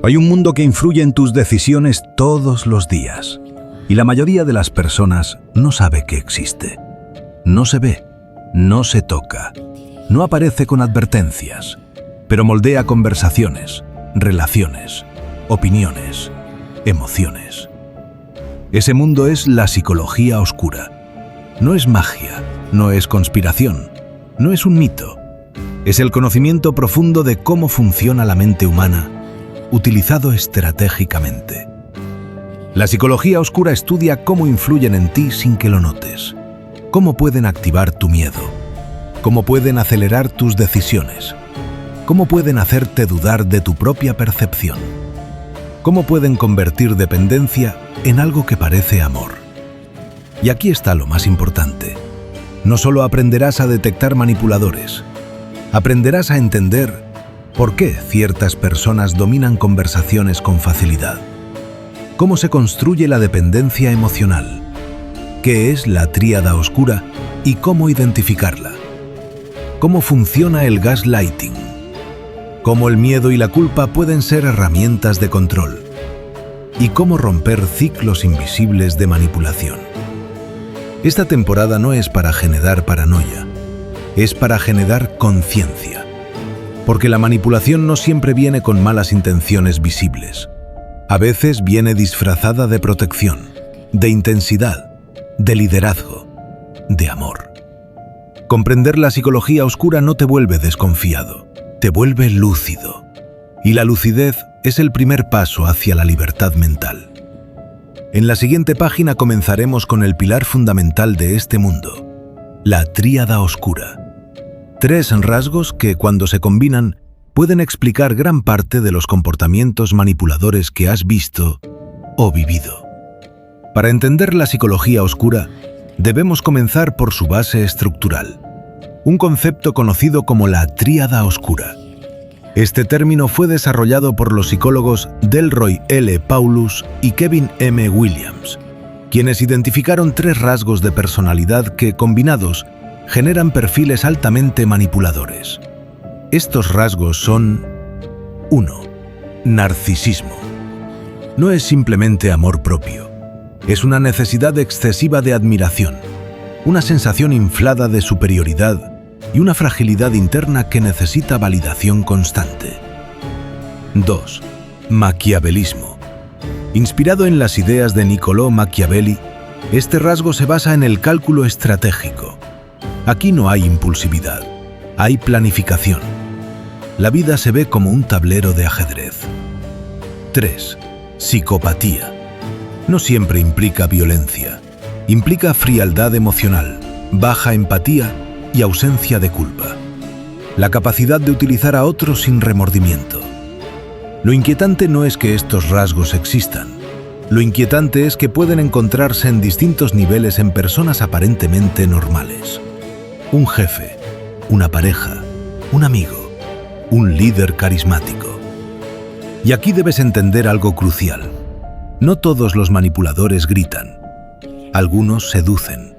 Hay un mundo que influye en tus decisiones todos los días, y la mayoría de las personas no sabe que existe. No se ve, no se toca, no aparece con advertencias, pero moldea conversaciones, relaciones, opiniones, emociones. Ese mundo es la psicología oscura. No es magia, no es conspiración, no es un mito. Es el conocimiento profundo de cómo funciona la mente humana, utilizado estratégicamente. La psicología oscura estudia cómo influyen en ti sin que lo notes, cómo pueden activar tu miedo, cómo pueden acelerar tus decisiones, cómo pueden hacerte dudar de tu propia percepción, cómo pueden convertir dependencia en algo que parece amor. Y aquí está lo más importante. No solo aprenderás a detectar manipuladores, aprenderás a entender por qué ciertas personas dominan conversaciones con facilidad, cómo se construye la dependencia emocional, qué es la tríada oscura y cómo identificarla, cómo funciona el gaslighting, cómo el miedo y la culpa pueden ser herramientas de control y cómo romper ciclos invisibles de manipulación. Esta temporada no es para generar paranoia, es para generar conciencia, porque la manipulación no siempre viene con malas intenciones visibles. A veces viene disfrazada de protección, de intensidad, de liderazgo, de amor. Comprender la psicología oscura no te vuelve desconfiado, te vuelve lúcido. Y la lucidez es el primer paso hacia la libertad mental. En la siguiente página comenzaremos con el pilar fundamental de este mundo, la tríada oscura. 3 rasgos que, cuando se combinan, pueden explicar gran parte de los comportamientos manipuladores que has visto o vivido. Para entender la psicología oscura, debemos comenzar por su base estructural, un concepto conocido como la tríada oscura. Este término fue desarrollado por los psicólogos Delroy L. Paulus y Kevin M. Williams, quienes identificaron 3 rasgos de personalidad que, combinados, generan perfiles altamente manipuladores. Estos rasgos son: 1. Narcisismo. No es simplemente amor propio. Es una necesidad excesiva de admiración, una sensación inflada de superioridad y una fragilidad interna que necesita validación constante. 2. Maquiavelismo. Inspirado en las ideas de Niccolò Machiavelli, este rasgo se basa en el cálculo estratégico. Aquí no hay impulsividad, hay planificación. La vida se ve como un tablero de ajedrez. 3. Psicopatía. No siempre implica violencia. Implica frialdad emocional, baja empatía y ausencia de culpa. La capacidad de utilizar a otros sin remordimiento. Lo inquietante no es que estos rasgos existan. Lo inquietante es que pueden encontrarse en distintos niveles en personas aparentemente normales. Un jefe, una pareja, un amigo, un líder carismático. Y aquí debes entender algo crucial. No todos los manipuladores gritan. Algunos seducen,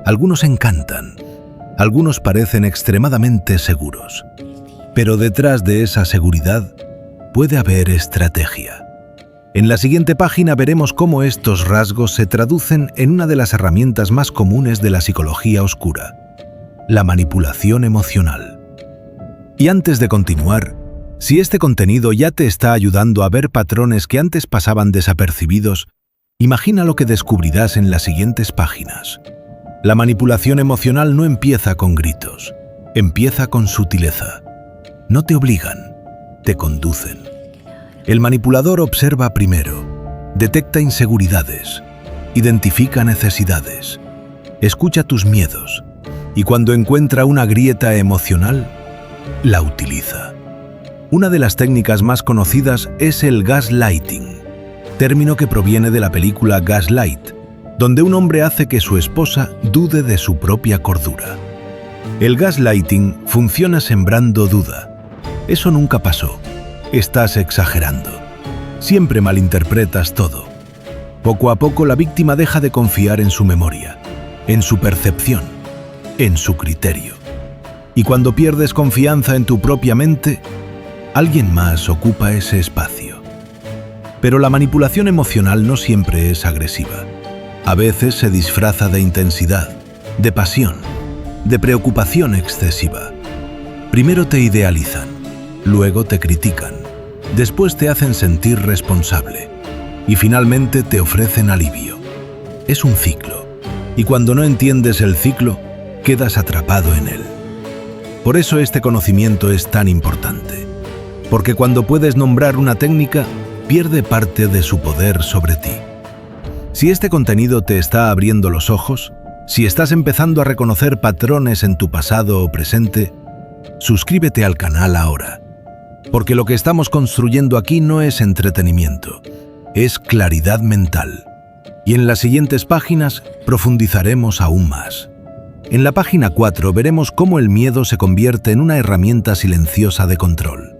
algunos encantan, algunos parecen extremadamente seguros. Pero detrás de esa seguridad puede haber estrategia. En la siguiente página veremos cómo estos rasgos se traducen en una de las herramientas más comunes de la psicología oscura: la manipulación emocional. Y antes de continuar, si este contenido ya te está ayudando a ver patrones que antes pasaban desapercibidos, imagina lo que descubrirás en las siguientes páginas. La manipulación emocional no empieza con gritos, empieza con sutileza. No te obligan, te conducen. El manipulador observa primero, detecta inseguridades, identifica necesidades, escucha tus miedos, y cuando encuentra una grieta emocional, la utiliza. Una de las técnicas más conocidas es el gaslighting, término que proviene de la película Gaslight, donde un hombre hace que su esposa dude de su propia cordura. El gaslighting funciona sembrando duda. Eso nunca pasó. Estás exagerando. Siempre malinterpretas todo. Poco a poco la víctima deja de confiar en su memoria, en su percepción, en su criterio. Y cuando pierdes confianza en tu propia mente, alguien más ocupa ese espacio. Pero la manipulación emocional no siempre es agresiva. A veces se disfraza de intensidad, de pasión, de preocupación excesiva. Primero te idealizan, luego te critican, después te hacen sentir responsable y finalmente te ofrecen alivio. Es un ciclo, y cuando no entiendes el ciclo, quedas atrapado en él. Por eso este conocimiento es tan importante, porque cuando puedes nombrar una técnica, pierde parte de su poder sobre ti. Si este contenido te está abriendo los ojos, si estás empezando a reconocer patrones en tu pasado o presente, suscríbete al canal ahora, porque lo que estamos construyendo aquí no es entretenimiento, es claridad mental. Y en las siguientes páginas profundizaremos aún más. En la página 4 veremos cómo el miedo se convierte en una herramienta silenciosa de control.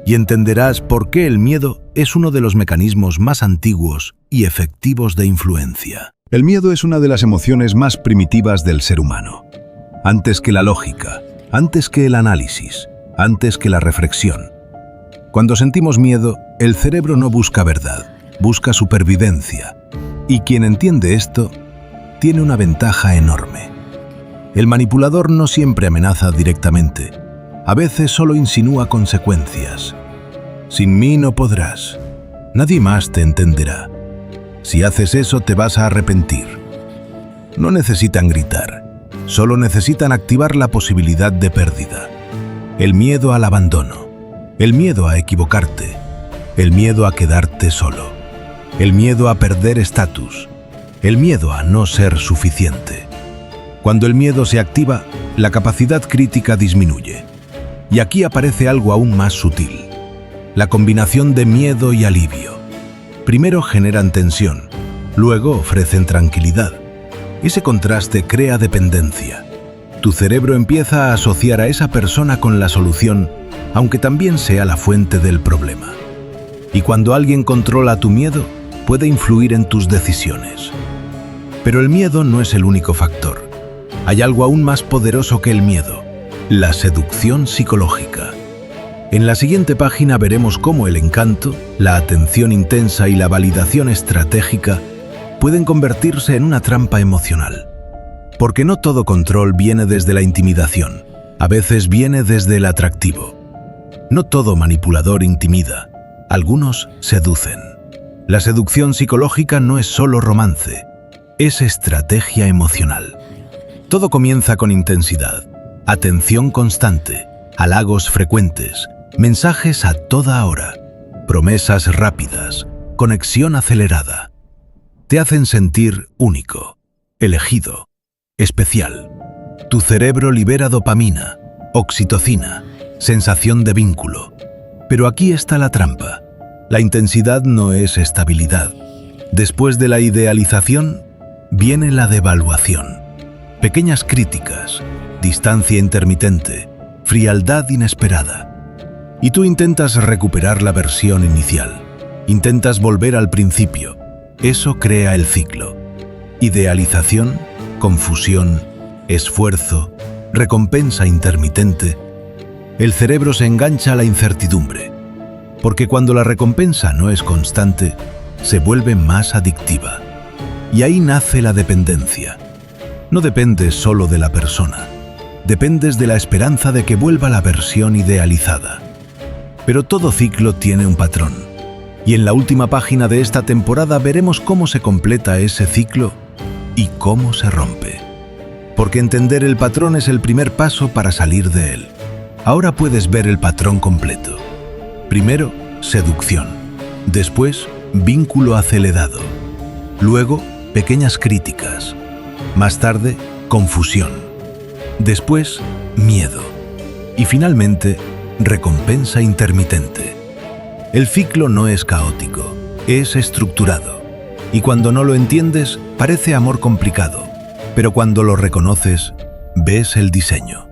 Y entenderás por qué el miedo es uno de los mecanismos más antiguos y efectivos de influencia. El miedo es una de las emociones más primitivas del ser humano. Antes que la lógica, antes que el análisis, antes que la reflexión. Cuando sentimos miedo, el cerebro no busca verdad, busca supervivencia. Y quien entiende esto, tiene una ventaja enorme. El manipulador no siempre amenaza directamente. A veces solo insinúa consecuencias. Sin mí no podrás. Nadie más te entenderá. Si haces eso te vas a arrepentir. No necesitan gritar. Solo necesitan activar la posibilidad de pérdida. El miedo al abandono. El miedo a equivocarte. El miedo a quedarte solo. El miedo a perder estatus. El miedo a no ser suficiente. Cuando el miedo se activa, la capacidad crítica disminuye. Y aquí aparece algo aún más sutil. La combinación de miedo y alivio. Primero generan tensión, luego ofrecen tranquilidad. Ese contraste crea dependencia. Tu cerebro empieza a asociar a esa persona con la solución, aunque también sea la fuente del problema. Y cuando alguien controla tu miedo, puede influir en tus decisiones. Pero el miedo no es el único factor. Hay algo aún más poderoso que el miedo. La seducción psicológica. En la siguiente página veremos cómo el encanto, la atención intensa y la validación estratégica pueden convertirse en una trampa emocional. Porque no todo control viene desde la intimidación, a veces viene desde el atractivo. No todo manipulador intimida, algunos seducen. La seducción psicológica no es solo romance, es estrategia emocional. Todo comienza con intensidad. Atención constante, halagos frecuentes, mensajes a toda hora, promesas rápidas, conexión acelerada. Te hacen sentir único, elegido, especial. Tu cerebro libera dopamina, oxitocina, sensación de vínculo. Pero aquí está la trampa. La intensidad no es estabilidad. Después de la idealización, viene la devaluación. Pequeñas críticas, distancia intermitente, frialdad inesperada. Y tú intentas recuperar la versión inicial. Intentas volver al principio. Eso crea el ciclo. Idealización, confusión, esfuerzo, recompensa intermitente. El cerebro se engancha a la incertidumbre. Porque cuando la recompensa no es constante, se vuelve más adictiva. Y ahí nace la dependencia. No dependes solo de la persona. Dependes de la esperanza de que vuelva la versión idealizada. Pero todo ciclo tiene un patrón. Y en la última página de esta temporada veremos cómo se completa ese ciclo y cómo se rompe. Porque entender el patrón es el primer paso para salir de él. Ahora puedes ver el patrón completo. Primero, seducción. Después, vínculo acelerado. Luego, pequeñas críticas. Más tarde, confusión. Después, miedo. Y finalmente, recompensa intermitente. El ciclo no es caótico, es estructurado. Y cuando no lo entiendes, parece amor complicado. Pero cuando lo reconoces, ves el diseño.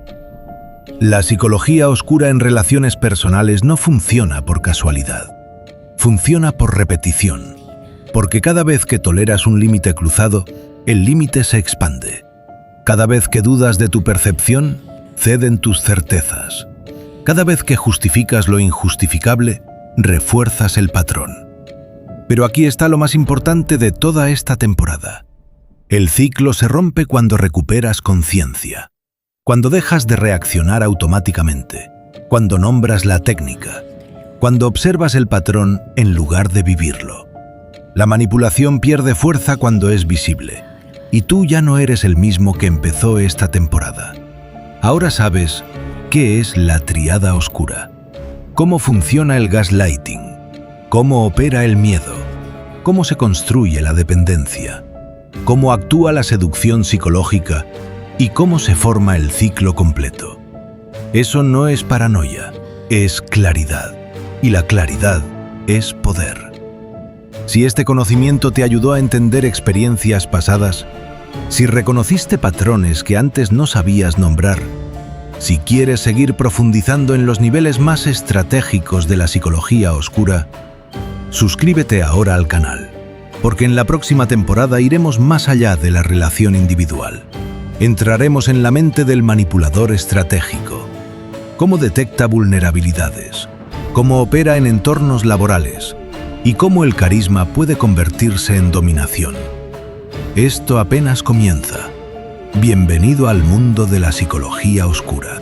La psicología oscura en relaciones personales no funciona por casualidad. Funciona por repetición. Porque cada vez que toleras un límite cruzado, el límite se expande. Cada vez que dudas de tu percepción, ceden tus certezas. Cada vez que justificas lo injustificable, refuerzas el patrón. Pero aquí está lo más importante de toda esta temporada. El ciclo se rompe cuando recuperas conciencia, cuando dejas de reaccionar automáticamente, cuando nombras la técnica, cuando observas el patrón en lugar de vivirlo. La manipulación pierde fuerza cuando es visible, y tú ya no eres el mismo que empezó esta temporada. Ahora sabes qué es la tríada oscura, cómo funciona el gaslighting, cómo opera el miedo, cómo se construye la dependencia, cómo actúa la seducción psicológica y cómo se forma el ciclo completo. Eso no es paranoia, es claridad, y la claridad es poder. Si este conocimiento te ayudó a entender experiencias pasadas, si reconociste patrones que antes no sabías nombrar, si quieres seguir profundizando en los niveles más estratégicos de la psicología oscura, suscríbete ahora al canal, porque en la próxima temporada iremos más allá de la relación individual. Entraremos en la mente del manipulador estratégico, cómo detecta vulnerabilidades, cómo opera en entornos laborales y cómo el carisma puede convertirse en dominación. Esto apenas comienza. Bienvenido al mundo de la psicología oscura.